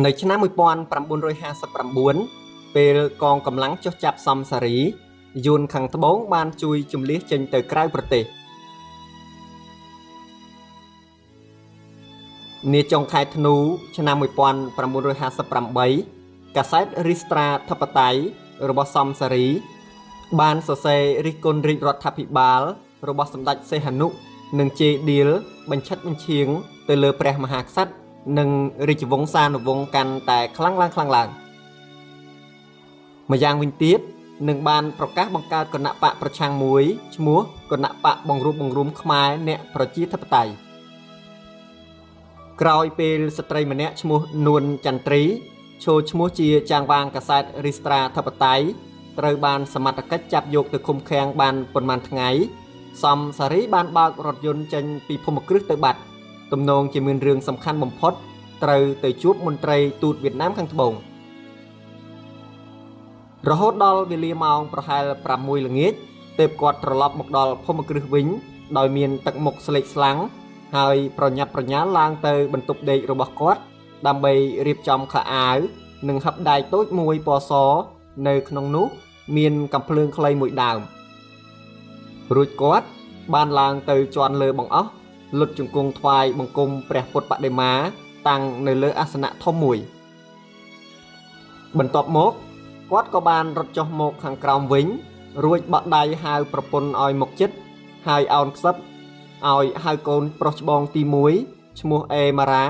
នៅឆ្នាំ1959ពេលកងកម្លាំងចុះចាប់សំសារីយួនខាងត្បូងបានជួយជម្លៀសចេញទៅក្រៅប្រទេសនាចុងខែធ្នូឆ្នាំ1958កាសែតរីស្ត្រាធិបតេយ្យរបស់សំសារីបានសរសេររិះគន់រាជរដ្ឋាភិបាលរបស់សម្ដេចសីហនុនិងជេឌៀលបញ្ឆិតបញ្ឈៀងទៅលើព្រះមហាក្សត្រនិងរាជវង្សានុវង្សកាន់តែខ្លាំងឡើងម្យ៉ាងវិញទៀតនឹងបានប្រកាសបង្កើតគណៈបកប្រឆាំងមួយឈ្មោះគណៈបកបង្រួបបង្រួមខ្មែរអ្នកប្រជាធិបតេយ្យក្រោយពេលស្ត្រីម្នាក់ឈ្មោះនួនចន្ទ្រីចូលឈ្មោះជាចាងវាងកាសែតរីស្ត្រាធិបតេយ្យត្រូវបានសមត្ថកិច្ចចាប់យកទៅឃុំឃាំងបានប៉ុន្មានថ្ងៃសំសារីបានបើករថយន្តចេញពីភូមិគ្រឹះទៅបាត់ទំនងជាមានរឿងសំខាន់បំផុតត្រូវទៅជួបមន្ត្រីទូតវៀតណាមខាងត្បូងរហូតដល់វេលាម៉ោងប្រហែល6ល្ងាចទើបគាត់ត្រឡប់មកដល់ភូមិគ្រឹះវិញដោយមានទឹកមុខស្លេកស្លាំងហើយប្រញាប់ប្រញាល់ឡើងទៅបន្ទប់ដេករបស់គាត់ដើម្បីរៀបចំខោអាវនិងហឹបដែកតូចមួយពណ៌សនៅក្នុងនោះមានកាំភ្លើងខ្លីមួយដើមរួចគាត់បានឡើងទៅជន់លើបង្អស់លុតជង្គង់ថ្វាយបង្គំព្រះពុទ្ធបដិមាតាំងនៅលើអាសនៈធំមួយបន្ទាប់មកគាត់ក៏បានរត់ចុះមកខាងក្រោមវិញរួចបាក់ដៃហៅប្រពន្ធឲ្យមកជិតហើយអោនខ្សឹបឲ្យហៅកូនប្រុសច្បងទី1ឈ្មោះអេម៉ារ៉ា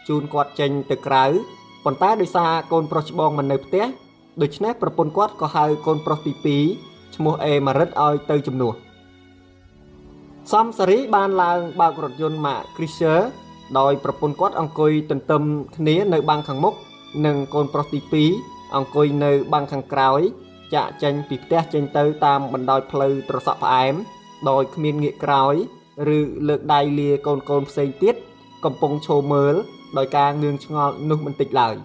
ជូនគាត់ចេញទៅក្រៅប៉ុន្តែដោយសារកូនប្រុសច្បងមិននៅផ្ទះដូច្នេះប្រពន្ធគាត់ក៏ហៅកូនប្រុសទី2ឈ្មោះអេម៉ារិតឲ្យទៅជំនួសសំសារីបានឡើងបើករថយន្តម៉ាក Chrysler ដោយប្រពន្ធគាត់អង្គុយទន្ទឹមគ្នានៅបាំងខាងមុខនិងកូនប្រុសទី2អង្គុយនៅបាំងខាងក្រោយចាក់ចេញពីផ្ទះចេញទៅតាមបណ្ដោយផ្លូវត្រសក់ផ្អែមដោយគ្មានងាកក្រោយឬលើកដៃលាកូនផ្សេងទៀតកំពុងឈរមើលដោយការងឿងឆ្ងល់នោះបន្តិចឡើយ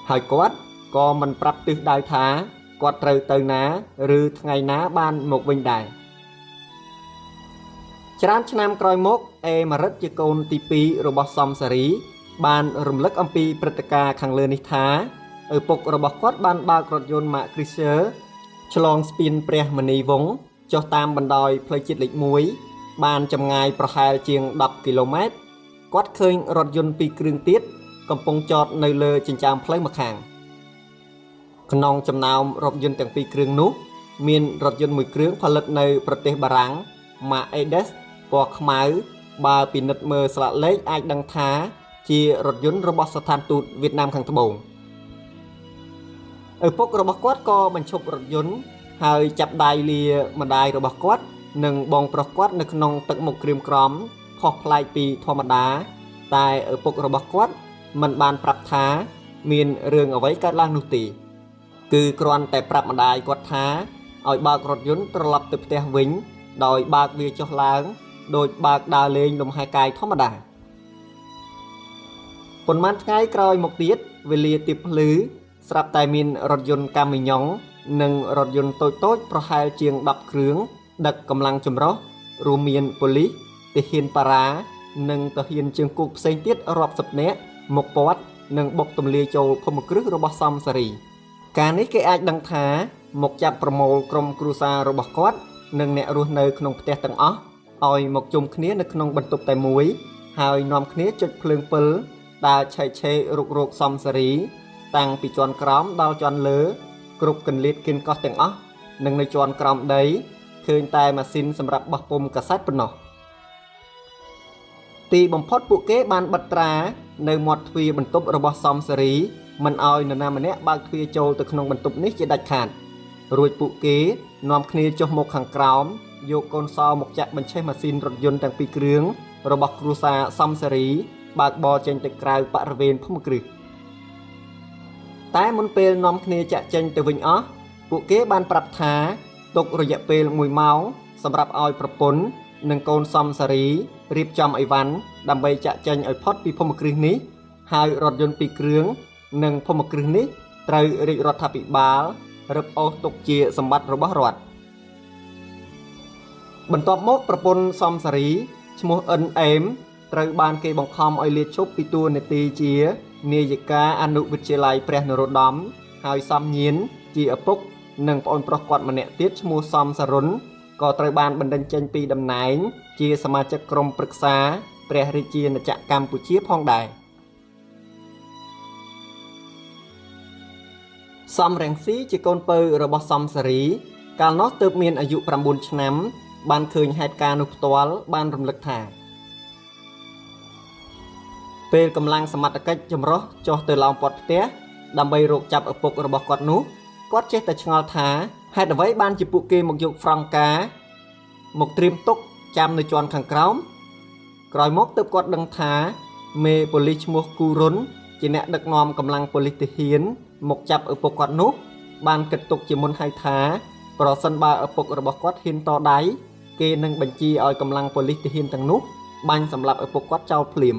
ហើយគាត់ក៏មិនប្រាប់ទិសដៅថាគាត់ត្រូវទៅណាឬថ្ងៃណាបានមកវិញដែរច្រើនឆ្នាំក្រោយមកអេម៉ារិតជាកូនទី2របស់សំសារីបានរំលឹកអំពីព្រឹត្តិការណ៍ខាងលើនេះថាឪពុករបស់គាត់បានបើករថយន្តម៉ាក Chrysler ឆ្លងស្ពានព្រះមនីវង្សចុះតាមបណ្ដោយផ្លូវជាតិលេខ1បានចម្ងាយប្រហែលជាង10គីឡូម៉ែត្រគាត់ឃើញរថយន្ត2គ្រឿងទៀតកំពុងចតនៅលើចិញ្ចើមផ្លូវម្ខាងក្នុងចំណោមរថយន្តទាំង2គ្រឿងនោះមានរថយន្តមួយគ្រឿងផលិតនៅប្រទេសបារាំង Mercedes ពណ៌ខ្មៅបើពិនិត្យមើលស្លាកលេខអាចដឹងថាជារថយន្តរបស់ស្ថានទូតវៀតណាមខាងត្បូងឪពុករបស់គាត់ក៏បញ្ឈប់រថយន្តហើយចាប់ដៃលាម្ដាយរបស់គាត់និងបងប្រុសគាត់នៅក្នុងទឹកមុខក្រៀមក្រំខុសប្លែកពីធម្មតាតែឪពុករបស់គាត់មិនបានប្រាប់ថាមានរឿងអ្វីកើតឡើងនោះទេគឺគ្រាន់តែប្រាប់ម្ដាយគាត់ថាឲ្យបើករថយន្តត្រឡប់ទៅផ្ទះវិញដោយបើកវាចុះឡើងដោយបើកដើរលេងលំហែកាយធម្មតាប៉ុន្មានថ្ងៃក្រោយមកទៀតវេលាទៀបភ្លឺស្រាប់តែមានរថយន្តកាមីយ៉ុងនិងរថយន្តតូចប្រហែលជាង10គ្រឿងដឹកកម្លាំងចម្រុះរួមមានប៉ូលីសទាហានប៉ារ៉ានិងទាហានជើងគោកផ្សេងទៀតរាប់សិបនាក់មកព័ទ្ធនិងបុកទម្លាយចូលភូមិគ្រឹះរបស់សំសារីការនេះគេអាចដឹងថាមកចាប់ប្រមូលក្រុមគ្រួសាររបស់គាត់និងអ្នករស់នៅក្នុងផ្ទះទាំងអស់ឲ្យមកជុំគ្នានៅក្នុងបន្ទប់តែមួយហើយនាំគ្នាចុចភ្លើងពិលដើរឆែកឆេររុកសំសារីតាំងពីជាន់ក្រោមដល់ជាន់លើគ្រប់កន្លៀតគិនកោះទាំងអស់និងនៅជាន់ក្រោមដីឃើញតែម៉ាស៊ីនសម្រាប់បោះពុម្ពកាសែតប៉ុណ្ណោះទីបំផុតពួកគេបានបិទត្រានៅមាត់ទ្វារបន្ទប់របស់សំសារីមិនឲ្យនរណាម្នាក់បើកទ្វារចូលទៅក្នុងបន្ទប់នេះជាដាច់ខាតរួចពួកគេនាំគ្នាចុះមកខាងក្រោមយកកូនសោមកចាក់បញ្ឆេះម៉ាស៊ីនរថយន្តទាំង2គ្រឿងរបស់គ្រួសារសំសារីបើកបរចេញទៅក្រៅបរិវេណភូមិគ្រឹះតែមុនពេលនាំគ្នាចាក់ចេញទៅវិញអស់ពួកគេបានប្រាប់ថាទុករយៈពេល1ម៉ោងសម្រាប់ឲ្យប្រពន្ធនិងកូនសំសារីរៀបចំអីវ៉ាន់ដើម្បីចាក់ចេញឲ្យផុតពីភូមិគ្រឹះនេះហើយរថយន្ត2គ្រឿងនិងភូមិគ្រឹះនេះត្រូវរាជរដ្ឋាភិបាលរឹបអូសទុកជាសម្បត្តិរបស់រដ្ឋបន្ទាប់មកប្រពន្ធសំសារីឈ្មោះអិនអេមត្រូវបានគេបង្ខំឲ្យលាឈប់ពីតួនាទីជា នាយិកាអនុវិទ្យាល័យព្រះនរោត្តមហើយសំញៀនជាឪពុកនិងប្អូនប្រុសគាត់ម្នាក់ទៀតឈ្មោះសំសរុនក៏ត្រូវបានបណ្តេញចេញពីតំណែងជាសមាជិកក្រុមប្រឹក្សាព្រះរាជាណាចក្រកម្ពុជាផងដែរសំរងស៊ីជាកូនពៅរបស់សំសារីកាលនោះទើបមានអាយុ9ឆ្នាំបានឃើញហេតុការណ៍នោះផ្ទាល់បានរំលឹកថាពេលកម្លាំងសមត្ថកិច្ចចម្រុះចុះទៅឡោមព័ទ្ធផ្ទះដើម្បីរកចាប់ឪពុករបស់គាត់នោះគាត់ចេះតែឆ្ងល់ថាហេតុអ្វីបានជាពួកគេមកយកហ្វ្រង់កាមកត្រៀមទុកចាំនៅជាន់ខាងក្រោមក្រោយមកទើបគាត់ដឹងថាមេប៉ូលីសឈ្មោះគូរុនជាអ្នកដឹកនាំកម្លាំងប៉ូលីសទាហានមកចាប់ឪពុកគាត់នោះបានគិតទុកជាមុនហើយថាប្រសិនបើឪពុករបស់គាត់ហ៊ានតដៃគេនឹងបញ្ជាឲ្យកម្លាំងប៉ូលីសទាហានទាំងនោះបាញ់សម្លាប់ឪពុកគាត់ចោលភ្លាម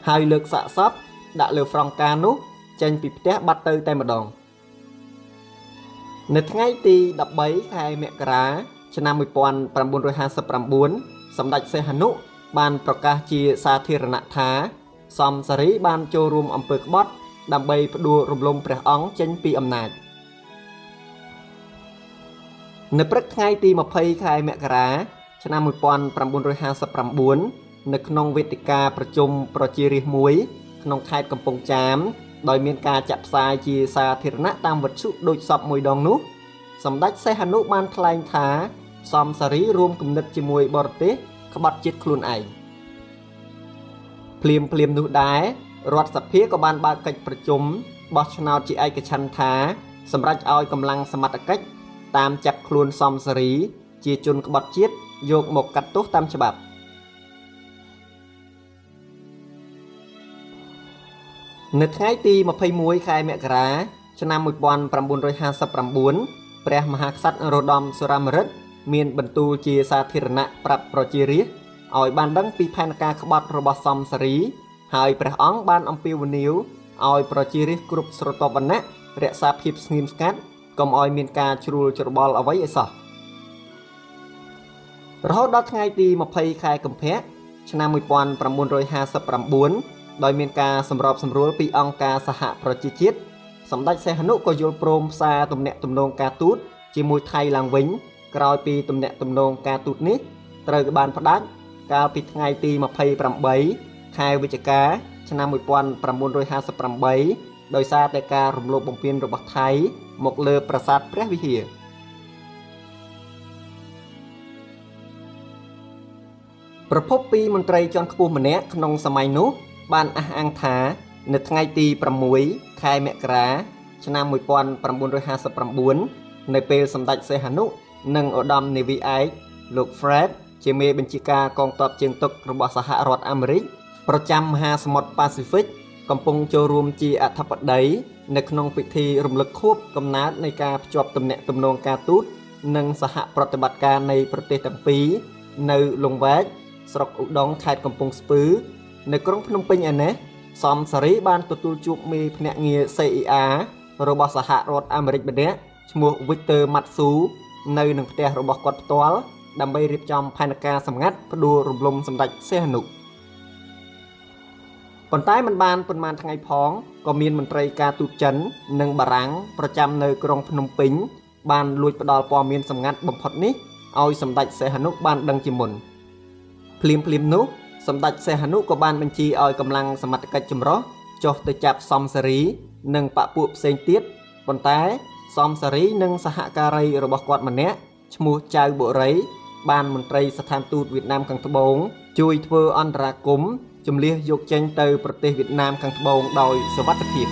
ហើយលើកសាកសពដាក់លើហ្វ្រង់កានោះចេញពីផ្ទះបាត់ទៅតែម្ដងនៅថ្ងៃទី13ខែមករាឆ្នាំ1959សម្ដេចសីហនុបានប្រកាសជាសាធារណៈថាសំសារីបានចូលរួមអំពើក្បត់ដើម្បីផ្ដួលរំលំព្រះអង្គចេញពីអំណាចនៅព្រឹកថ្ងៃទី20ខែមករាឆ្នាំ1959នៅក្នុងវេទិកាប្រជុំប្រជារាស្ត្រមួយក្នុងខេត្តកំពង់ចាមដោយមានការចាក់ផ្សាយជាសាធារណៈតាមវិទ្យុដូចសពមួយដងនោះសម្ដេចសីហនុបានថ្លែងថាសំសារីរួមគំនិតជាមួយបរទេសក្បត់ជាតិខ្លួនឯងភ្លាមនោះដែររដ្ឋសភាក៏បានបើកកិច្ចប្រជុំបោះឆ្នោតជាឯកច្ឆន្ទថាសម្រាប់ឲ្យកម្លាំងសមត្ថកិច្ចតាមចាប់ខ្លួនសំសារីជាជនក្បត់ជាតិយកមកកាត់ទោសតាមច្បាប់នៅថ្ងៃទី21ខែមករាឆ្នាំ1959ព្រះមហាក្សត្រនរោត្តមសុរាម្រិតមានបន្ទូលជាសាធារណៈប្រាប់ប្រជារាស្ត្រឲ្យបានដឹងពីផែនការក្បត់របស់សំសារីហើយព្រះអង្គបានអំពាវនាវឲ្យប្រជារាស្ត្រគ្រប់ស្រទាប់វណ្ណៈរក្សាភាពស្ងៀមស្ងាត់កុំឲ្យមានការជ្រួលច្របល់អ្វីឲ្យសោះរហូតដល់ថ្ងៃទី20ខែកុម្ភៈឆ្នាំ1959ដោយមានការសម្របសម្រួលពីអង្គការសហប្រជាជាតិសម្ដេចសីហនុក៏យល់ព្រមផ្សារទំនាក់ទំនងការទូតជាមួយថៃឡើងវិញក្រោយពីទំនាក់ទំនងការទូតនេះត្រូវបានផ្ដាច់កាលពីថ្ងៃទី28ខែវិច្ឆិកាឆ្នាំ1958ដោយសារតែការរំលោភបំពានរបស់ថៃមកលើប្រាសាទព្រះវិហារប្រពន្ធពីមន្ត្រីជាន់ខ្ពស់ម្នាក់ក្នុងសម័យនោះបានអះអាងថានៅថ្ងៃទី6ខែមករាឆ្នាំ1959នៅពេលសម្ដេចសីហនុនិងឧត្តមនាវីឯកលោក Fred ជាមេបញ្ជាការកងទ័ពជើងទឹករបស់សហរដ្ឋអាមេរិកប្រចាំមហាសមុទ្រប៉ាស៊ីហ្វិកកំពុងចូលរួមជាអធិបតីនៅក្នុងពិធីរំលឹកខួបកំណើតនៃការភ្ជាប់ទំនាក់ទំនងការទូតនិងសហប្រតិបត្តិការនៃប្រទេសទាំងពីរនៅលង្វែកស្រុកឧដុង្គខេត្តកំពង់ស្ពឺនៅក្រុងភ្នំពេញឯនេះសំសារីបានទទួលជួបមេភ្នាក់ងារ CIA របស់សហរដ្ឋអាមេរិកម្នាក់ឈ្មោះ Victor Matsu នៅនឹងផ្ទះរបស់គាត់ផ្ទាល់ដើម្បីរៀបចំផែនការសម្ងាត់ផ្ដួលរំលំសម្ដេចសីហនុប៉ុន្តែមិនបានប៉ុន្មានថ្ងៃផងក៏មានមន្ត្រីការទូតចិននិងបារាំងប្រចាំនៅក្រុងភ្នំពេញបានលួចផ្ដល់ព័ត៌មានសម្ងាត់បំផុតនេះឲ្យសម្ដេចសីហនុបានដឹងជាមុនភ្លាមនោះសម្ដេចសីហនុក៏បានបញ្ជាឲ្យកម្លាំងសមត្ថកិច្ចចម្រុះចុះទៅចាប់សំសារីនិងបព្វពួកផ្សេងទៀតប៉ុន្តែសំសារីនិងសហការីរបស់គាត់ម្នាក់ឈ្មោះចៅបុរីបានមន្ត្រីស្ថានទូតវៀតណាមខាងត្បូងជួយធ្វើអន្តរាគមន៍ជំលះយកចេញទៅប្រទេសវៀតណាមខាងត្បូងដោយសុវត្ថិភាព